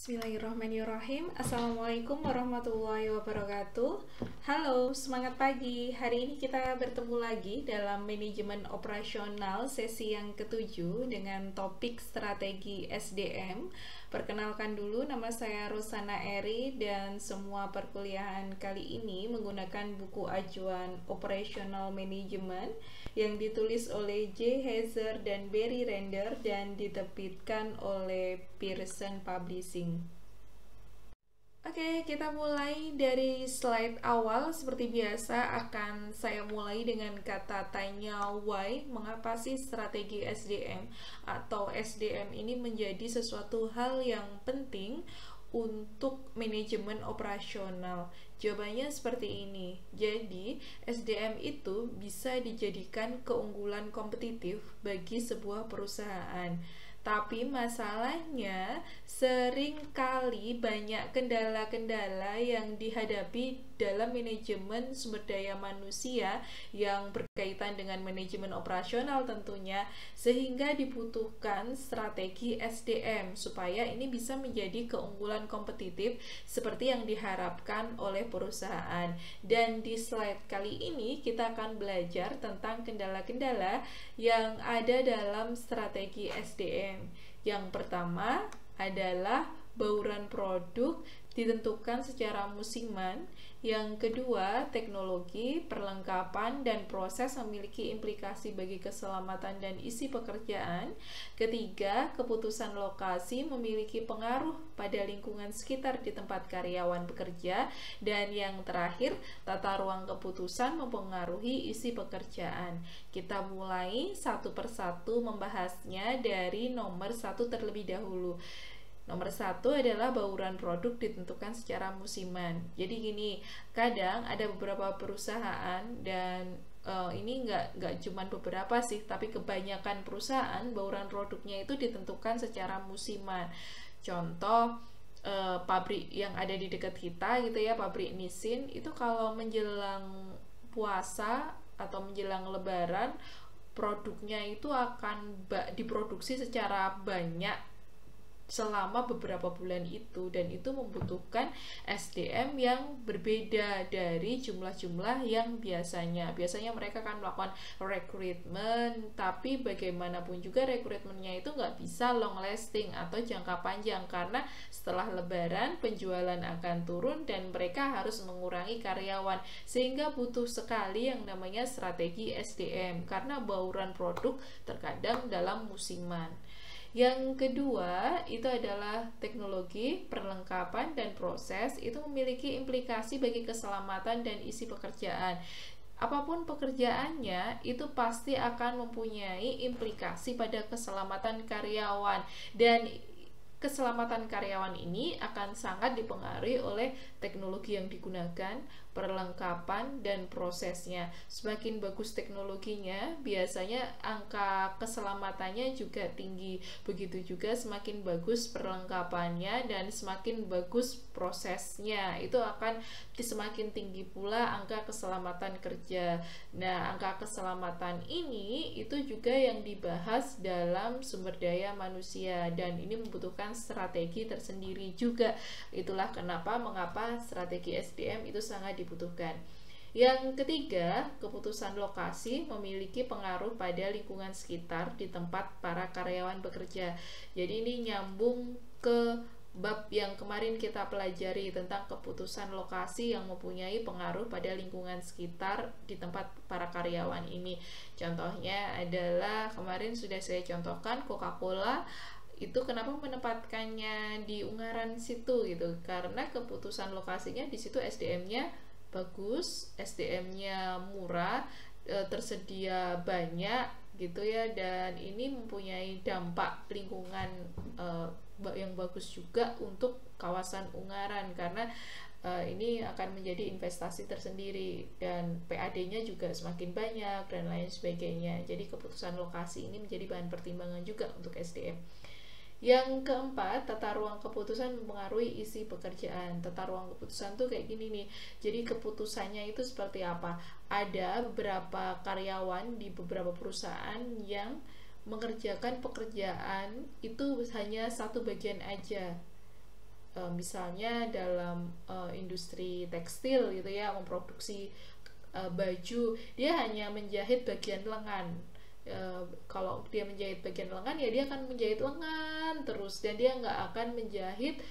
Bismillahirrahmanirrahim. Assalamualaikum warahmatullahi wabarakatuh. Halo, semangat pagi. Hari ini kita bertemu lagi dalam manajemen operasional sesi yang ketujuh dengan topik strategi SDM. Perkenalkan dulu, nama saya Rosana Eri dan semua perkuliahan kali ini menggunakan buku ajuan Operational Management yang ditulis oleh J. Hazer dan Barry Render dan diterbitkan oleh Pearson Publishing. Oke, kita mulai dari slide awal. Seperti biasa akan saya mulai dengan kata tanya why, mengapa sih strategi SDM atau SDM ini menjadi sesuatu hal yang penting untuk manajemen operasional. Jawabannya seperti ini. Jadi, SDM itu bisa dijadikan keunggulan kompetitif bagi sebuah perusahaan. Tapi masalahnya seringkali banyak kendala-kendala yang dihadapi dalam manajemen sumber daya manusia yang berkaitan dengan manajemen operasional tentunya, sehingga dibutuhkan strategi SDM supaya ini bisa menjadi keunggulan kompetitif seperti yang diharapkan oleh perusahaan. Dan di slide kali ini kita akan belajar tentang kendala-kendala yang ada dalam strategi SDM. Yang pertama adalah bauran produk ditentukan secara musiman. Yang kedua, teknologi, perlengkapan, dan proses memiliki implikasi bagi keselamatan dan isi pekerjaan. Ketiga, keputusan lokasi memiliki pengaruh pada lingkungan sekitar di tempat karyawan bekerja. Dan yang terakhir, tata ruang keputusan mempengaruhi isi pekerjaan. Kita mulai satu persatu membahasnya dari nomor 1 terlebih dahulu. Nomor 1 adalah bauran produk ditentukan secara musiman. Jadi gini, kadang ada beberapa perusahaan dan ini nggak cuma beberapa sih, tapi kebanyakan perusahaan bauran produknya itu ditentukan secara musiman. Contoh, pabrik yang ada di dekat kita gitu ya, pabrik Nissin itu kalau menjelang puasa atau menjelang lebaran, produknya itu akan diproduksi secara banyak selama beberapa bulan itu, dan itu membutuhkan SDM yang berbeda dari jumlah-jumlah yang biasanya mereka akan melakukan rekrutmen, tapi bagaimanapun juga rekrutmennya itu nggak bisa long lasting atau jangka panjang karena setelah lebaran penjualan akan turun dan mereka harus mengurangi karyawan, sehingga butuh sekali yang namanya strategi SDM karena bauran produk terkadang dalam musiman. Yang kedua itu adalah teknologi, perlengkapan, dan proses. Itu memiliki implikasi bagi keselamatan dan isi pekerjaan. Apapun pekerjaannya, itu pasti akan mempunyai implikasi pada keselamatan karyawan, dan keselamatan karyawan ini akan sangat dipengaruhi oleh teknologi yang digunakan, perlengkapan, dan prosesnya. Semakin bagus teknologinya, biasanya angka keselamatannya juga tinggi. Begitu juga semakin bagus perlengkapannya dan semakin bagus prosesnya, itu akan semakin tinggi pula angka keselamatan kerja. Nah, angka keselamatan ini itu juga yang dibahas dalam sumber daya manusia, dan ini membutuhkan strategi tersendiri juga. Itulah mengapa strategi SDM itu sangat dibutuhkan. Yang ketiga, keputusan lokasi memiliki pengaruh pada lingkungan sekitar di tempat para karyawan bekerja. Jadi ini nyambung ke bab yang kemarin kita pelajari tentang keputusan lokasi yang mempunyai pengaruh pada lingkungan sekitar di tempat para karyawan ini. Contohnya adalah kemarin sudah saya contohkan Coca-Cola itu kenapa menempatkannya di Ungaran situ gitu, karena keputusan lokasinya di situ SDM-nya bagus, SDM-nya murah, tersedia banyak gitu ya, dan ini mempunyai dampak lingkungan yang bagus juga untuk kawasan Ungaran karena ini akan menjadi investasi tersendiri dan PAD-nya juga semakin banyak dan lain sebagainya. Jadi keputusan lokasi ini menjadi bahan pertimbangan juga untuk SDM. Yang keempat, tata ruang keputusan mempengaruhi isi pekerjaan. Tata ruang keputusan tuh kayak gini nih. Jadi keputusannya itu seperti apa? Ada beberapa karyawan di beberapa perusahaan yang mengerjakan pekerjaan itu hanya satu bagian aja. misalnya dalam industri tekstil gitu ya, memproduksi baju, dia hanya menjahit bagian lengan. Kalau dia menjahit bagian lengan ya dia akan menjahit lengan terus, dan dia nggak akan menjahit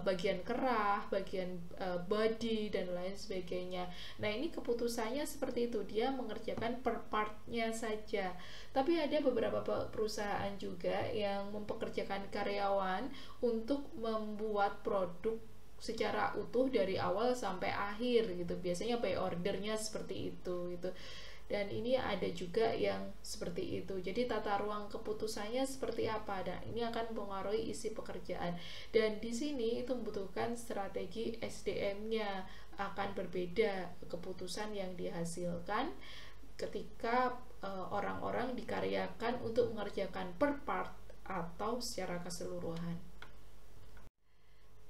bagian kerah, bagian body dan lain sebagainya. Nah, ini keputusannya seperti itu, dia mengerjakan per partnya saja. Tapi ada beberapa perusahaan juga yang mempekerjakan karyawan untuk membuat produk secara utuh dari awal sampai akhir gitu. Biasanya by ordernya seperti itu gitu. Dan ini ada juga yang seperti itu. Jadi tata ruang keputusannya seperti apa? Dan ini akan mempengaruhi isi pekerjaan. Dan di sini itu membutuhkan strategi SDM-nya, akan berbeda keputusan yang dihasilkan ketika orang-orang dikaryakan untuk mengerjakan per part atau secara keseluruhan.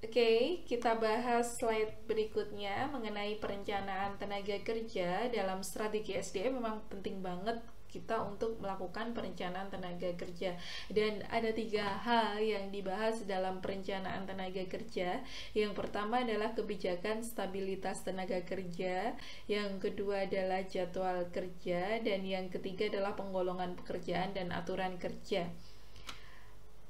Oke, kita bahas slide berikutnya mengenai perencanaan tenaga kerja. Dalam strategi SDM memang penting banget kita untuk melakukan perencanaan tenaga kerja, dan ada 3 hal yang dibahas dalam perencanaan tenaga kerja. Yang pertama adalah kebijakan stabilitas tenaga kerja, yang kedua adalah jadwal kerja, dan yang ketiga adalah penggolongan pekerjaan dan aturan kerja.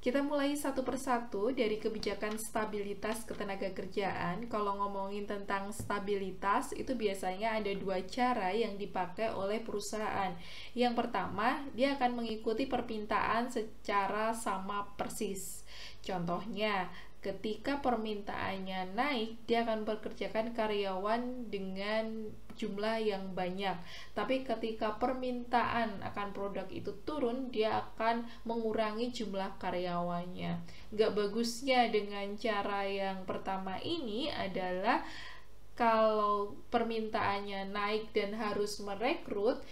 Kita mulai satu persatu dari kebijakan stabilitas ketenagakerjaan. Kalau ngomongin tentang stabilitas, itu biasanya ada 2 cara yang dipakai oleh perusahaan. Yang pertama, dia akan mengikuti permintaan secara sama persis. Contohnya, ketika permintaannya naik, dia akan bekerjakan karyawan dengan jumlah yang banyak. Tapi ketika permintaan akan produk itu turun, dia akan mengurangi jumlah karyawannya. Gak bagusnya dengan cara yang pertama ini adalah kalau permintaannya naik dan harus merekrut,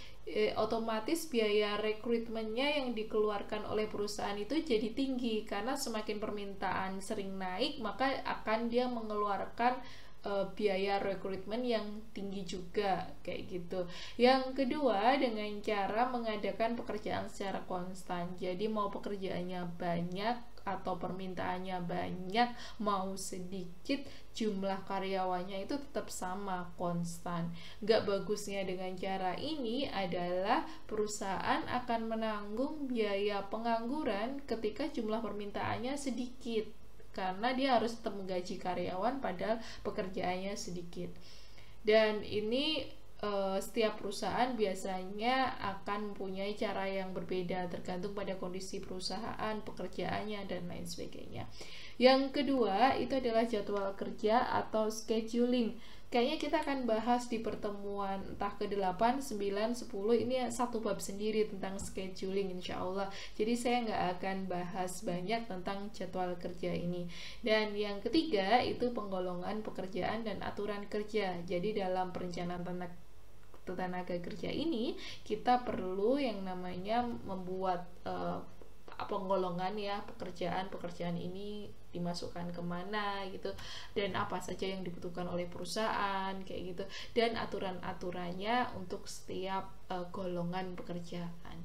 otomatis biaya rekrutmennya yang dikeluarkan oleh perusahaan itu jadi tinggi, karena semakin permintaan sering naik, maka akan dia mengeluarkan biaya rekrutmen yang tinggi juga, kayak gitu. Yang kedua, dengan cara mengadakan pekerjaan secara konstan. Jadi mau pekerjaannya banyak atau permintaannya banyak, mau sedikit, jumlah karyawannya itu tetap sama, konstan. Gak bagusnya dengan cara ini adalah perusahaan akan menanggung biaya pengangguran ketika jumlah permintaannya sedikit, karena dia harus tetap menggaji karyawan padahal pekerjaannya sedikit. Dan ini setiap perusahaan biasanya akan mempunyai cara yang berbeda tergantung pada kondisi perusahaan, pekerjaannya, dan lain sebagainya. Yang kedua itu adalah jadwal kerja atau scheduling. Kayaknya kita akan bahas di pertemuan entah ke-8, 9, 10, ini satu bab sendiri tentang scheduling insya Allah. Jadi saya nggak akan bahas banyak tentang jadwal kerja ini. Dan yang ketiga itu penggolongan pekerjaan dan aturan kerja. Jadi dalam perencanaan tenaga kerja ini kita perlu yang namanya membuat penggolongan ya, pekerjaan ini dimasukkan kemana gitu, dan apa saja yang dibutuhkan oleh perusahaan kayak gitu, dan aturan-aturannya untuk setiap golongan pekerjaan.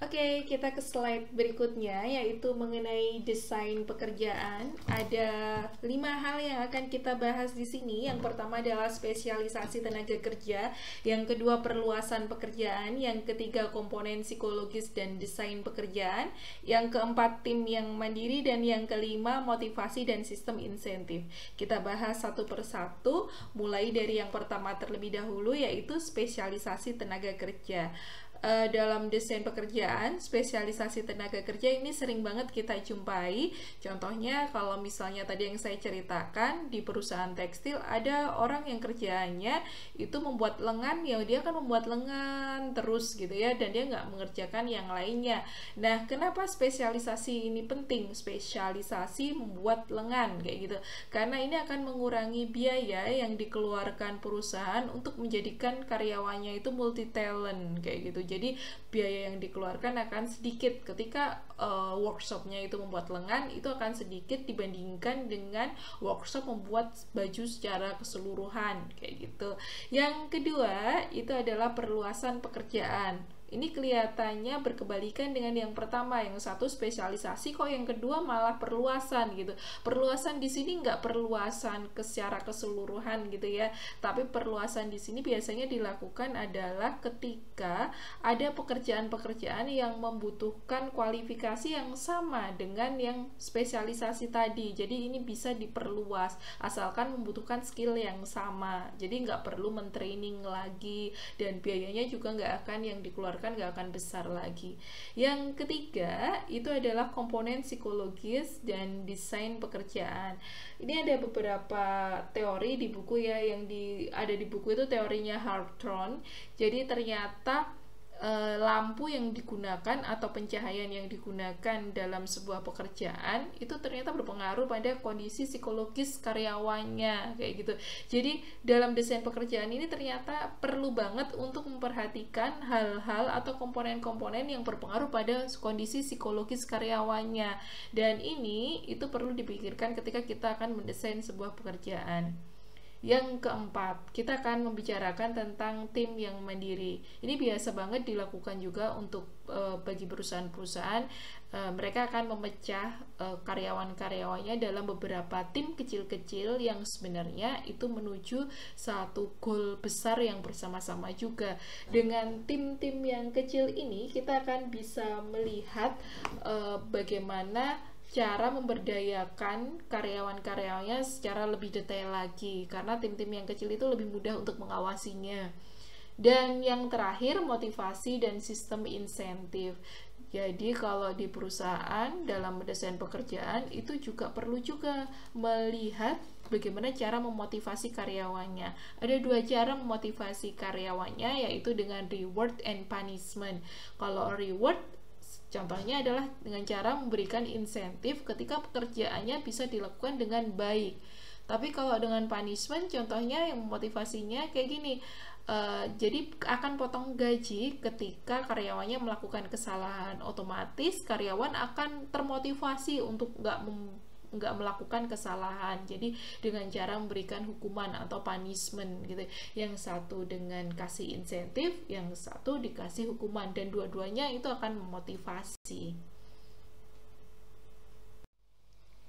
Oke, kita ke slide berikutnya, yaitu mengenai desain pekerjaan. Ada 5 hal yang akan kita bahas di sini. Yang pertama adalah spesialisasi tenaga kerja, yang kedua perluasan pekerjaan, yang ketiga komponen psikologis dan desain pekerjaan, yang keempat tim yang mandiri, dan yang kelima motivasi dan sistem insentif. Kita bahas satu persatu, mulai dari yang pertama terlebih dahulu, yaitu spesialisasi tenaga kerja. Dalam desain pekerjaan, spesialisasi tenaga kerja ini sering banget kita jumpai. Contohnya kalau misalnya tadi yang saya ceritakan di perusahaan tekstil, ada orang yang kerjaannya itu membuat lengan, ya dia akan membuat lengan terus gitu ya, dan dia nggak mengerjakan yang lainnya. Nah, kenapa spesialisasi ini penting? Spesialisasi membuat lengan kayak gitu, karena ini akan mengurangi biaya yang dikeluarkan perusahaan untuk menjadikan karyawannya itu multi talent kayak gitu. Jadi biaya yang dikeluarkan akan sedikit ketika workshopnya itu membuat lengan, itu akan sedikit dibandingkan dengan workshop membuat baju secara keseluruhan kayak gitu. Yang kedua itu adalah perluasan pekerjaan. Ini kelihatannya berkebalikan dengan yang pertama, yang satu spesialisasi kok yang kedua malah perluasan gitu. Perluasan di sini nggak perluasan secara keseluruhan gitu ya, tapi perluasan di sini biasanya dilakukan adalah ketika ada pekerjaan-pekerjaan yang membutuhkan kualifikasi yang sama dengan yang spesialisasi tadi. Jadi ini bisa diperluas asalkan membutuhkan skill yang sama. Jadi nggak perlu mentraining lagi, dan biayanya juga nggak akan yang dikeluarkan nggak akan besar lagi. Yang ketiga itu adalah komponen psikologis dan desain pekerjaan. Ini ada beberapa teori di buku ya, yang ada di buku itu teorinya Hartron. Jadi ternyata lampu yang digunakan atau pencahayaan yang digunakan dalam sebuah pekerjaan itu ternyata berpengaruh pada kondisi psikologis karyawannya kayak gitu. Jadi dalam desain pekerjaan ini ternyata perlu banget untuk memperhatikan hal-hal atau komponen-komponen yang berpengaruh pada kondisi psikologis karyawannya, dan ini itu perlu dipikirkan ketika kita akan mendesain sebuah pekerjaan. Yang keempat, kita akan membicarakan tentang tim yang mandiri. Ini biasa banget dilakukan juga untuk bagi perusahaan-perusahaan. Mereka akan memecah karyawan-karyawannya dalam beberapa tim kecil-kecil yang sebenarnya itu menuju satu goal besar yang bersama-sama juga. Dengan tim-tim yang kecil ini, kita akan bisa melihat bagaimana cara memberdayakan karyawan-karyawannya secara lebih detail lagi, karena tim-tim yang kecil itu lebih mudah untuk mengawasinya. Dan yang terakhir, motivasi dan sistem insentif. Jadi kalau di perusahaan dalam mendesain pekerjaan itu juga perlu juga melihat bagaimana cara memotivasi karyawannya. Ada dua cara memotivasi karyawannya, yaitu dengan reward and punishment. Kalau reward contohnya adalah dengan cara memberikan insentif ketika pekerjaannya bisa dilakukan dengan baik. Tapi kalau dengan punishment, contohnya yang memotivasinya kayak gini, jadi akan potong gaji ketika karyawannya melakukan kesalahan. Otomatis karyawan akan termotivasi untuk nggak melakukan kesalahan. Jadi dengan cara memberikan hukuman atau punishment gitu. Yang satu dengan kasih insentif, yang satu dikasih hukuman, dan dua-duanya itu akan memotivasi.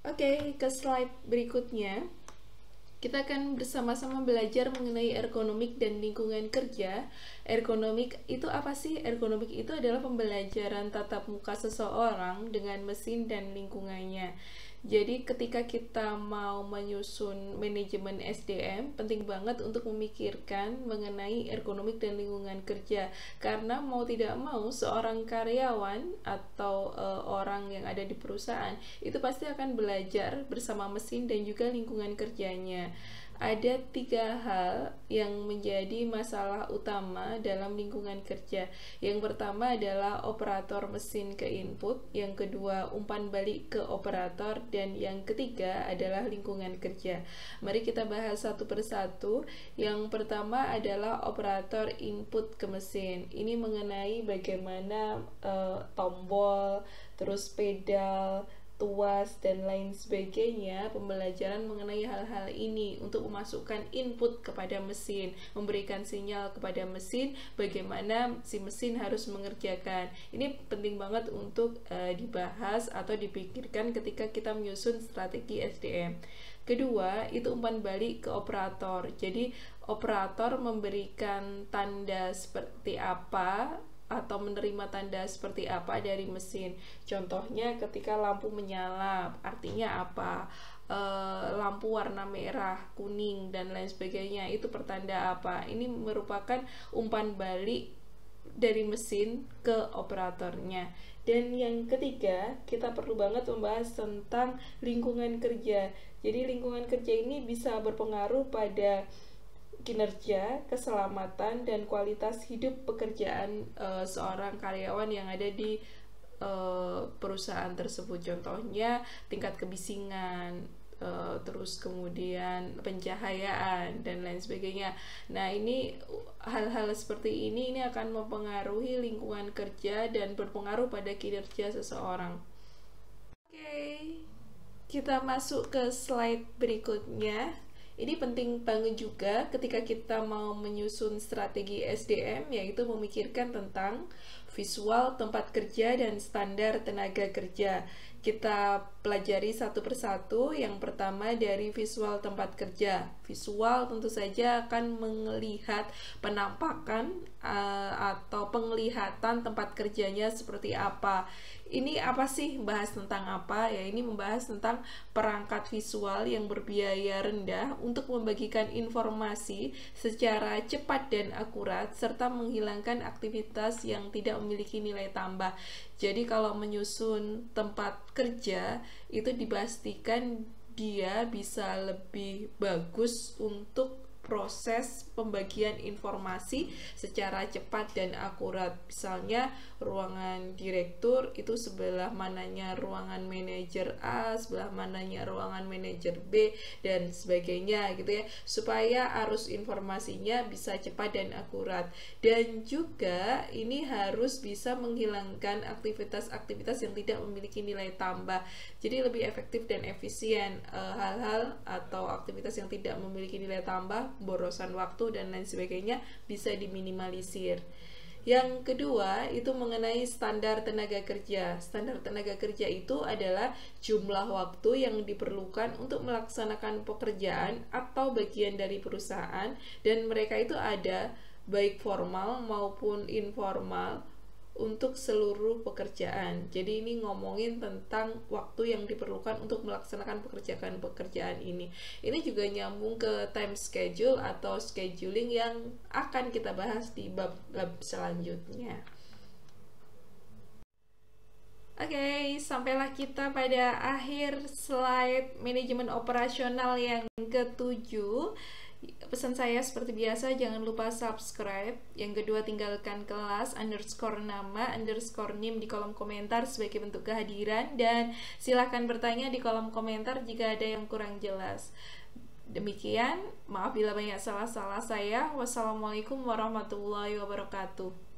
Oke, ke slide berikutnya. Kita akan bersama-sama belajar mengenai ergonomik dan lingkungan kerja. Ergonomik itu apa sih? Ergonomik itu adalah pembelajaran tatap muka seseorang dengan mesin dan lingkungannya. Jadi ketika kita mau menyusun manajemen SDM, penting banget untuk memikirkan mengenai ergonomik dan lingkungan kerja. Karena mau tidak mau, seorang karyawan atau orang yang ada di perusahaan itu pasti akan belajar bersama mesin dan juga lingkungan kerjanya. Ada 3 hal yang menjadi masalah utama dalam lingkungan kerja. Yang pertama adalah operator mesin ke input, yang kedua umpan balik ke operator, dan yang ketiga adalah lingkungan kerja. Mari kita bahas satu persatu. Yang pertama adalah operator input ke mesin. Ini mengenai bagaimana tombol, terus pedal, tuas, dan lain sebagainya. Pembelajaran mengenai hal-hal ini untuk memasukkan input kepada mesin, memberikan sinyal kepada mesin bagaimana si mesin harus mengerjakan. Ini penting banget untuk dibahas atau dipikirkan ketika kita menyusun strategi SDM. Kedua, itu umpan balik ke operator. Jadi operator memberikan tanda seperti apa atau menerima tanda seperti apa dari mesin. Contohnya ketika lampu menyala, artinya apa? Lampu warna merah, kuning, dan lain sebagainya, itu pertanda apa? Ini merupakan umpan balik dari mesin ke operatornya. Dan yang ketiga, kita perlu banget membahas tentang lingkungan kerja. Jadi lingkungan kerja ini bisa berpengaruh pada kinerja, keselamatan, dan kualitas hidup pekerjaan seorang karyawan yang ada di perusahaan tersebut. Contohnya tingkat kebisingan, terus kemudian pencahayaan, dan lain sebagainya. Nah, ini hal-hal seperti ini akan mempengaruhi lingkungan kerja dan berpengaruh pada kinerja seseorang. Oke, kita masuk ke slide berikutnya. Ini penting banget juga ketika kita mau menyusun strategi SDM, yaitu memikirkan tentang visual tempat kerja dan standar tenaga kerja. Kita pelajari satu persatu. Yang pertama dari visual tempat kerja. Visual tentu saja akan melihat penampakan atau penglihatan tempat kerjanya seperti apa. Ini apa sih? Bahas tentang apa? Ya, ini membahas tentang perangkat visual yang berbiaya rendah untuk membagikan informasi secara cepat dan akurat serta menghilangkan aktivitas yang tidak memiliki nilai tambah. Jadi kalau menyusun tempat kerja itu dipastikan dia bisa lebih bagus untuk proses pembagian informasi secara cepat dan akurat. Misalnya ruangan direktur itu sebelah mananya ruangan manajer A, sebelah mananya ruangan manajer B, dan sebagainya gitu ya, supaya arus informasinya bisa cepat dan akurat. Dan juga ini harus bisa menghilangkan aktivitas-aktivitas yang tidak memiliki nilai tambah. Jadi lebih efektif dan efisien. Hal-hal atau aktivitas yang tidak memiliki nilai tambah, borosan waktu dan lain sebagainya bisa diminimalisir. Yang kedua itu mengenai standar tenaga kerja. Standar tenaga kerja itu adalah jumlah waktu yang diperlukan untuk melaksanakan pekerjaan atau bagian dari perusahaan, dan mereka itu ada baik formal maupun informal untuk seluruh pekerjaan. Jadi ini ngomongin tentang waktu yang diperlukan untuk melaksanakan pekerjaan ini. Ini juga nyambung ke time schedule atau scheduling yang akan kita bahas di bab selanjutnya. Oke, sampailah kita pada akhir slide manajemen operasional yang ketujuh. Pesan saya seperti biasa, jangan lupa subscribe. Yang kedua, tinggalkan kelas _nama _nim di kolom komentar sebagai bentuk kehadiran, dan silakan bertanya di kolom komentar jika ada yang kurang jelas. Demikian, maaf bila banyak salah-salah saya. Wassalamualaikum warahmatullahi wabarakatuh.